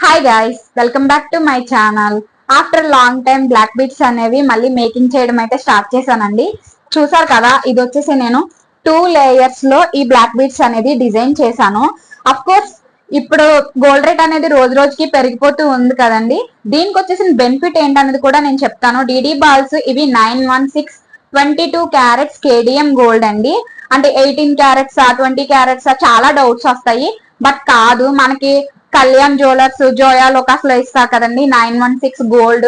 Hi guys, welcome back to my channel. After long time black beads అనేవి మళ్ళీ making చేయడం అయితే start చేశానండి. చూసారు కదా, ఇది వచ్చేసి నేను 2 లేయర్స్ లో ఈ బ్లాక్ బీడ్స్ అనేది డిజైన్ చేశాను. అఫ్ కోర్స్ ఇప్పుడు గోల్డ్ రేట్ అనేది రోజు రోజుకి పెరిగిపోతూ ఉంది కదండి. దీనికి వచ్చేసిన బెనిఫిట్ ఏంటనేది కూడా నేను చెప్తాను. డిడి బాల్స్ ఇవి 916 22 క్యారెట్స్ కేడిఎం గోల్డ్ అండి. అంటే 18 క్యారెట్స్ 20 క్యారెట్స్ చాలా డౌట్స్ వస్తాయి. బట్ కాదు, మనకి కళ్యాణ్ జ్యువెలర్స్, జోయా లోకాస్ లో ఇస్తారు కదండి 916 గోల్డ్.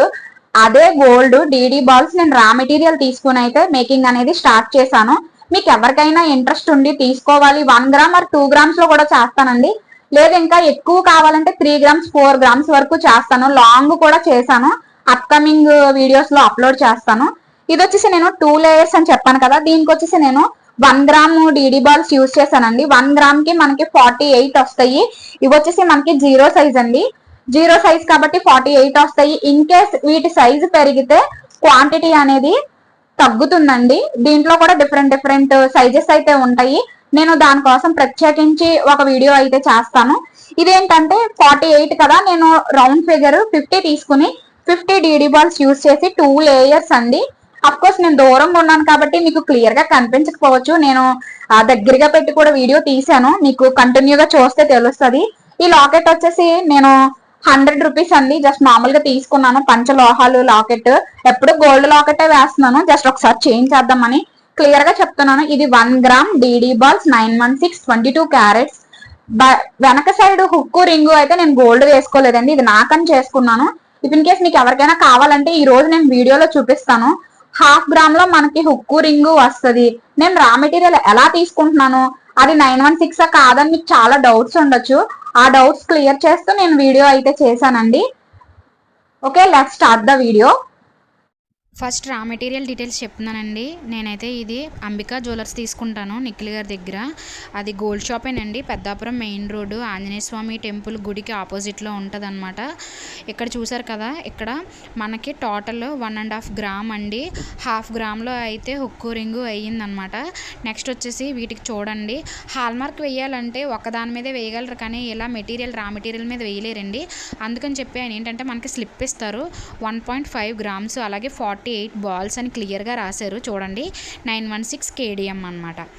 అదే గోల్డ్ డిడి బాల్స్ నేను రా మెటీరియల్ తీసుకుని అయితే మేకింగ్ అనేది స్టార్ట్ చేశాను. మీకు ఎవరికైనా ఇంట్రెస్ట్ ఉండి తీసుకోవాలి, 1 గ్రామ్ ఆర్ 2 గ్రామ్స్ లో కూడా చేస్తానండి. లేదు ఇంకా ఎక్కువ కావాలంటే 3 గ్రామ్స్ 4 గ్రామ్స్ వరకు చేస్తాను. లాంగ్ కూడా చేశాను, అప్కమింగ్ వీడియోస్ లో అప్లోడ్ చేస్తాను. ఇది వచ్చేసి నేను 2 లేయర్స్ అని చెప్పాను కదా, దీనికి వచ్చేసి నేను 1 గ్రామ్ డిడి బాల్స్ యూజ్ చేశానండి. 1 గ్రామ్ కి మనకి 48 వస్తాయి. ఇవి వచ్చేసి మనకి 0 సైజ్ అండి. 0 సైజ్ కాబట్టి 48 వస్తాయి. ఇన్ కేస్ వీటి సైజు పెరిగితే క్వాంటిటీ అనేది తగ్గుతుందండి. దీంట్లో కూడా డిఫరెంట్ డిఫరెంట్ సైజెస్ అయితే ఉంటాయి. నేను దానికోసం ప్రత్యేకించి ఒక వీడియో అయితే చేస్తాను. ఇదేంటంటే 48 కదా, నేను రౌండ్ ఫిగర్ 50 తీసుకుని 50 డిడి బాల్స్ యూజ్ చేసి 2 లేయర్స్ అండి. అఫ్ కోర్స్ నేను దూరంగా ఉన్నాను కాబట్టి మీకు క్లియర్ గా కనిపించకపోవచ్చు. నేను దగ్గరగా పెట్టి కూడా వీడియో తీసాను, మీకు కంటిన్యూగా చూస్తే తెలుస్తుంది. ఈ లాకెట్ వచ్చేసి నేను 100 రూపీస్ అండి, జస్ట్ మామూలుగా తీసుకున్నాను. పంచలోహాలు లాకెట్, ఎప్పుడు గోల్డ్ లాకెటే వేస్తున్నాను, జస్ట్ ఒకసారి చేంజ్ చేద్దామని క్లియర్ గా చెప్తున్నాను. ఇది 1 గ్రామ్ డిడి బాల్స్ 916 22 క్యారెట్స్. వెనక సైడ్ హుక్కు రింగు అయితే నేను గోల్డ్ వేసుకోలేదండి, ఇది నాకని చేసుకున్నాను. ఇన్ కేస్ మీకు ఎవరికైనా కావాలంటే ఈ రోజు నేను వీడియోలో చూపిస్తాను. 1/2 గ్రామ్ లో మనకి హుక్కు రింగు వస్తుంది. నేను రా మెటీరియల్ ఎలా తీసుకుంటున్నాను, అది 916 కాదని మీకు చాలా డౌట్స్ ఉండొచ్చు. ఆ డౌట్స్ క్లియర్ చేస్తూ నేను వీడియో అయితే చేశానండి. Okay, let's start the video. First raw material details చెప్తున్నానండి. నేనైతే ఇది అంబికా జ్యువెలర్స్ తీసుకుంటాను, నిఖిల్ గారి దగ్గర. అది గోల్డ్ షాపేనండి, Peddapuram main road, Anjaneya Swamy temple గుడికి ఆపోజిట్లో ఉంటుంది అనమాట. ఇక్కడ చూసారు కదా, ఇక్కడ మనకి టోటల్ 1.5 గ్రామ్ అండి. 1/2 గ్రామ్లో అయితే హుక్కు రింగు అయ్యిందనమాట. నెక్స్ట్ వచ్చేసి వీటికి చూడండి, హాల్మార్క్ వేయాలంటే ఒకదాని మీదే వేయగలరు, కానీ ఇలా మెటీరియల్ రా మెటీరియల్ మీద వేయలేరండి. అందుకని చెప్పి ఆయన ఏంటంటే మనకి స్లిప్ ఇస్తారు. 1.5 గ్రామ్స్ అలాగే 48 బాల్స్ అని క్లియర్గా రాశారు చూడండి. 916 కేడిఎం అనమాట.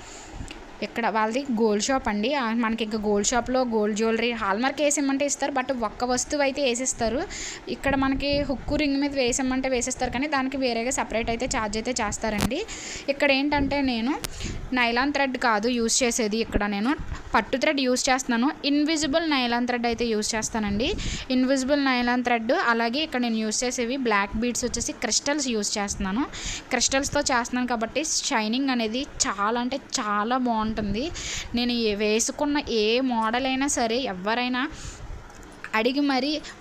ఇక్కడ వాళ్ళది గోల్డ్ షాప్ అండి. మనకి ఇంకా గోల్డ్ షాప్లో గోల్డ్ జ్యువెలరీ హాల్మార్క్ వేసేయమంటే ఇస్తారు, బట్ ఒక్క వస్తువు అయితే వేసిస్తారు. ఇక్కడ మనకి హుక్కు రింగ్ మీద వేసేయమంటే వేసేస్తారు, కానీ దానికి వేరేగా సపరేట్ అయితే ఛార్జ్ అయితే చేస్తారండి. ఇక్కడ ఏంటంటే నేను నైలాన్ థ్రెడ్ కాదు యూజ్ చేసేది, ఇక్కడ నేను పట్టు థ్రెడ్ యూజ్ చేస్తున్నాను. ఇన్విజిబుల్ నైలాన్ థ్రెడ్ అయితే యూజ్ చేస్తానండి. ఇన్విజిబుల్ నైలాన్ థ్రెడ్, అలాగే ఇక్కడ నేను యూజ్ చేసేవి బ్లాక్ బీడ్స్ వచ్చేసి క్రిస్టల్స్ యూజ్ చేస్తున్నాను. క్రిస్టల్స్తో చేస్తున్నాను కాబట్టి షైనింగ్ అనేది చాలా అంటే చాలా బాగుంటుంది. నేను వేసుకున్న ఏ మోడల్ అయినా సరే ఎవరైనా అడిగి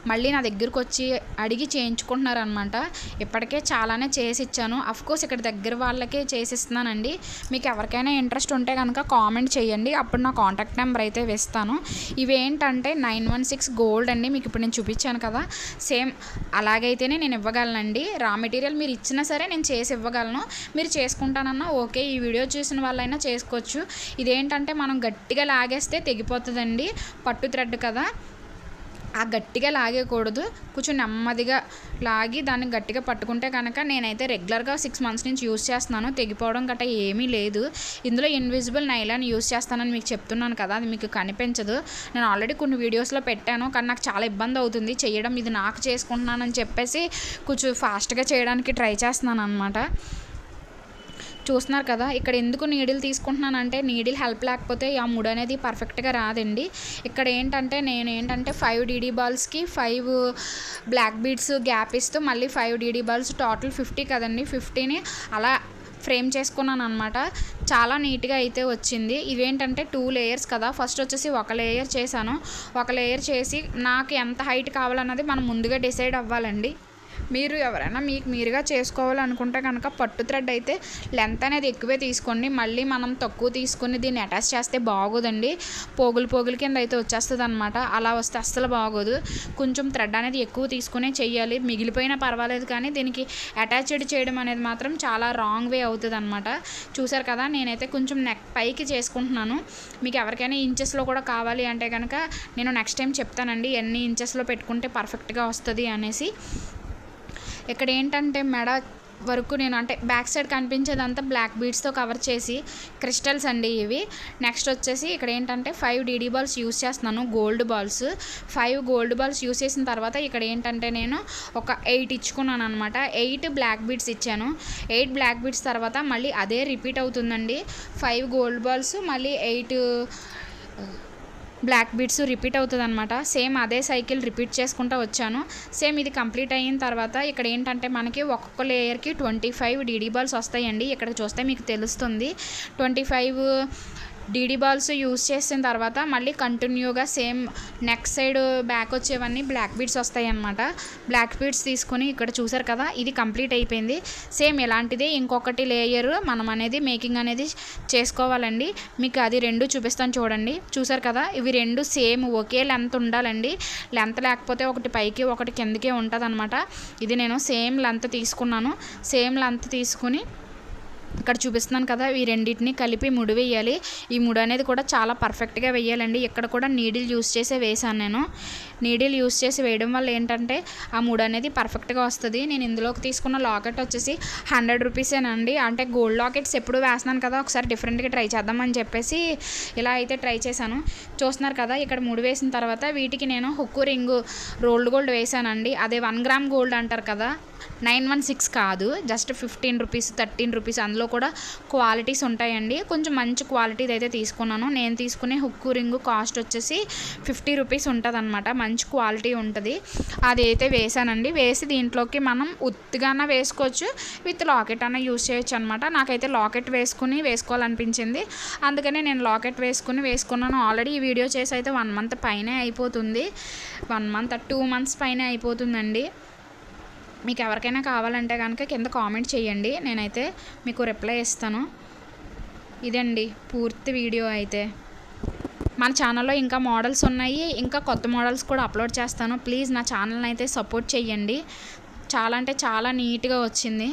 మళ్ళీ నా దగ్గరకు వచ్చి అడిగి చేయించుకుంటున్నారనమాట. ఇప్పటికే చాలానే చేసి ఇచ్చాను. అఫ్కోర్స్ ఇక్కడ దగ్గర వాళ్ళకే చేసిస్తున్నానండి. మీకు ఎవరికైనా ఇంట్రెస్ట్ ఉంటే కనుక కామెంట్ చేయండి, అప్పుడు నా కాంటాక్ట్ నెంబర్ అయితే వేస్తాను. ఇవేంటంటే 916 గోల్డ్ అండి. మీకు ఇప్పుడు నేను చూపించాను కదా, సేమ్ అలాగైతేనే నేను ఇవ్వగలనండి. రా మెటీరియల్ మీరు ఇచ్చినా సరే నేను చేసి ఇవ్వగలను. మీరు చేసుకుంటానన్నా ఓకే, ఈ వీడియో చూసిన వాళ్ళైనా చేసుకోవచ్చు. ఇదేంటంటే మనం గట్టిగా లాగేస్తే తెగిపోతుందండి, పట్టు థ్రెడ్ కదా. ఆ గట్టిగా లాగేయకూడదు, కొంచెం నెమ్మదిగా లాగి దాన్ని గట్టిగా పట్టుకుంటే కనుక నేనైతే రెగ్యులర్గా 6 మంత్స్ నుంచి యూస్ చేస్తున్నాను. తెగిపోవడం గట్రా ఏమీ లేదు. ఇందులో ఇన్విజిబుల్ నైలాన్ యూస్ చేస్తానని మీకు చెప్తున్నాను కదా, అది మీకు కనిపించదు. నేను ఆల్రెడీ కొన్ని వీడియోస్లో పెట్టాను, కానీ నాకు చాలా ఇబ్బంది అవుతుంది చేయడం. ఇది నాకు చేసుకుంటున్నానని చెప్పేసి కొంచెం ఫాస్ట్గా చేయడానికి ట్రై చేస్తున్నాను అనమాట. చూస్తున్నారు కదా, ఇక్కడ ఎందుకు నీడిల్ తీసుకుంటున్నానంటే నీడిల్ హెల్ప్ లేకపోతే ఆ ముడి అనేది పర్ఫెక్ట్గా రాదండి. ఇక్కడ ఏంటంటే నేను 5 డిడి బాల్స్కి 5 బ్లాక్ బీడ్స్ గ్యాప్ ఇస్తూ మళ్ళీ 5 డిడి బాల్స్, టోటల్ 50 కదండి, 50ని అలా ఫ్రేమ్ చేసుకున్నాను అనమాట. చాలా నీట్గా అయితే వచ్చింది. ఇవేంటంటే 2 లేయర్స్ కదా, ఫస్ట్ వచ్చేసి 1 లేయర్ చేశాను. 1 లేయర్ చేసి నాకు ఎంత హైట్ కావాలన్నది మనం ముందుగా డిసైడ్ అవ్వాలండి. మీరు ఎవరైనా మీకు మీరుగా చేసుకోవాలనుకుంటే కనుక పట్టు థ్రెడ్ అయితే లెంత్ అనేది ఎక్కువే తీసుకోండి. మళ్ళీ మనం తక్కువ తీసుకొని దీన్ని అటాచ్ చేస్తే బాగోదండి. పోగులు కింద అయితే వచ్చేస్తుంది అనమాట. అలా వస్తే అస్సలు బాగోదు. కొంచెం థ్రెడ్ అనేది ఎక్కువ తీసుకునే చెయ్యాలి. మిగిలిపోయినా పర్వాలేదు, కానీ దీనికి అటాచ్డ్ చేయడం అనేది మాత్రం చాలా రాంగ్ వే అవుతుంది అనమాట. చూసారు కదా, నేనైతే కొంచెం నెక్ పైకి చేసుకుంటున్నాను. మీకు ఎవరికైనా ఇంచెస్లో కూడా కావాలి అంటే కనుక నేను నెక్స్ట్ టైం చెప్తానండి ఎన్ని ఇంచెస్లో పెట్టుకుంటే పర్ఫెక్ట్గా వస్తుంది అనేసి. ఇక్కడ ఏంటంటే మెడ వరకు నేను అంటే బ్యాక్ సైడ్ కనిపించేదంతా బ్లాక్ బీడ్స్తో కవర్ చేసి క్రిస్టల్స్ అండి ఇవి. నెక్స్ట్ వచ్చేసి ఇక్కడ ఏంటంటే 5 డీడీ బాల్స్ యూస్ చేస్తున్నాను, gold balls. 5 gold balls use చేసిన తర్వాత ఇక్కడ ఏంటంటే నేను ఒక 8 ఇచ్చుకున్నాను అనమాట. 8 బ్లాక్ బీడ్స్ ఇచ్చాను. 8 బ్లాక్ బీడ్స్ తర్వాత మళ్ళీ అదే రిపీట్ అవుతుందండి. 5 గోల్డ్ బాల్స్ మళ్ళీ 8 బ్లాక్ బీడ్స్ రిపీట్ అవుతుంది అనమాట. సేమ్ అదే సైకిల్ రిపీట్ చేసుకుంటూ వచ్చాను. సేమ్ ఇది కంప్లీట్ అయిన తర్వాత ఇక్కడ ఏంటంటే మనకి ఒక్కొక్క లేయర్కి 25 డీడీ బాల్స్ వస్తాయండి. ఇక్కడ చూస్తే మీకు తెలుస్తుంది. 25 డీడీ బాల్స్ యూస్ చేసిన తర్వాత మళ్ళీ కంటిన్యూగా సేమ్ నెక్ సైడ్ బ్యాక్ వచ్చేవన్నీ బ్లాక్ బీడ్స్ వస్తాయి అన్నమాట. బ్లాక్ బీడ్స్ తీసుకొని ఇక్కడ చూసారు కదా, ఇది కంప్లీట్ అయిపోయింది. సేమ్ ఇలాంటిదే ఇంకొకటి లేయర్ మనం అనేది మేకింగ్ అనేది చేసుకోవాలండి. మీకు అది 2 చూపిస్తాను చూడండి. చూసారు కదా, ఇవి 2 సేమ్ ఒకే లెంత్ ఉండాలండి. లెంత్ లేకపోతే ఒకటి పైకి ఒకటి కిందకే ఉంటుంది అనమాట. ఇది నేను సేమ్ లెంత్ తీసుకున్నాను. సేమ్ లెంత్ తీసుకుని ఇక్కడ చూపిస్తున్నాను కదా, ఈ రెండింటిని కలిపి ముడి వేయాలి. ఈ ముడి అనేది కూడా చాలా పర్ఫెక్ట్గా వేయాలండి. ఇక్కడ కూడా నీడిల్ యూస్ చేసే వేసాను నేను. నీడిల్ యూస్ చేసి వేయడం వల్ల ఏంటంటే ఆ ముడి అనేది పర్ఫెక్ట్గా వస్తుంది. నేను ఇందులోకి తీసుకున్న లాకెట్ వచ్చేసి 100 రూపీసేనండి. అంటే గోల్డ్ లాకెట్స్ ఎప్పుడు వేస్తున్నాను కదా, ఒకసారి డిఫరెంట్గా ట్రై చేద్దామని చెప్పేసి ఇలా అయితే ట్రై చేశాను. చూస్తున్నారు కదా, ఇక్కడ ముడి వేసిన తర్వాత వీటికి నేను హుక్కు రింగు రోల్డ్ గోల్డ్ వేసానండి. అదే 1 గ్రామ్ గోల్డ్ అంటారు కదా, 916 కాదు, జస్ట్ 15 రూపీస్ 13 రూపీస్. అందులో కూడా క్వాలిటీస్ ఉంటాయండి. కొంచెం మంచి క్వాలిటీది అయితే తీసుకున్నాను. నేను తీసుకునే హుక్కు రింగు కాస్ట్ వచ్చేసి 50 రూపీస్ ఉంటుంది అనమాట. మంచి క్వాలిటీ ఉంటుంది. అది అయితే వేసానండి. వేసి దీంట్లోకి మనం ఉత్తిగానే వేసుకోవచ్చు, విత్ లాకెట్ అన్న యూస్ చేయొచ్చు అనమాట. నాకైతే లాకెట్ వేసుకోవాలనిపించింది, అందుకనే నేను లాకెట్ వేసుకున్నాను. ఆల్రెడీ ఈ వీడియో చేసి అయితే 1 మంత్ పైనే అయిపోతుంది. 1 మంత్ 2 మంత్స్ పైనే అయిపోతుందండి. మీకు ఎవరికైనా కావాలంటే కనుక కింద కామెంట్ చేయండి, నేనైతే మీకు రిప్లై ఇస్తాను. ఇదండి పూర్తి వీడియో అయితే. మన ఛానల్లో ఇంకా మోడల్స్ ఉన్నాయి, ఇంకా కొత్త మోడల్స్ కూడా అప్లోడ్ చేస్తాను. ప్లీజ్ నా ఛానల్ని అయితే సపోర్ట్ చేయండి. చాలా అంటే చాలా నీట్గా వచ్చింది.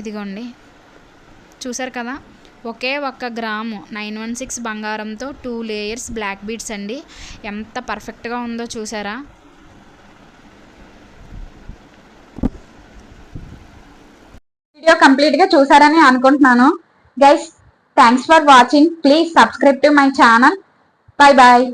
ఇదిగోండి చూసారు కదా, ఒకే 1 గ్రాము 916 బంగారంతో 2 లేయర్స్ బ్లాక్ బీడ్స్ అండి. ఎంత పర్ఫెక్ట్గా ఉందో చూసారా. వీడియో కంప్లీట్ గా చూసారని అనుకుంటున్నాను. Guys, thanks for watching. Please subscribe to my channel. Bye bye.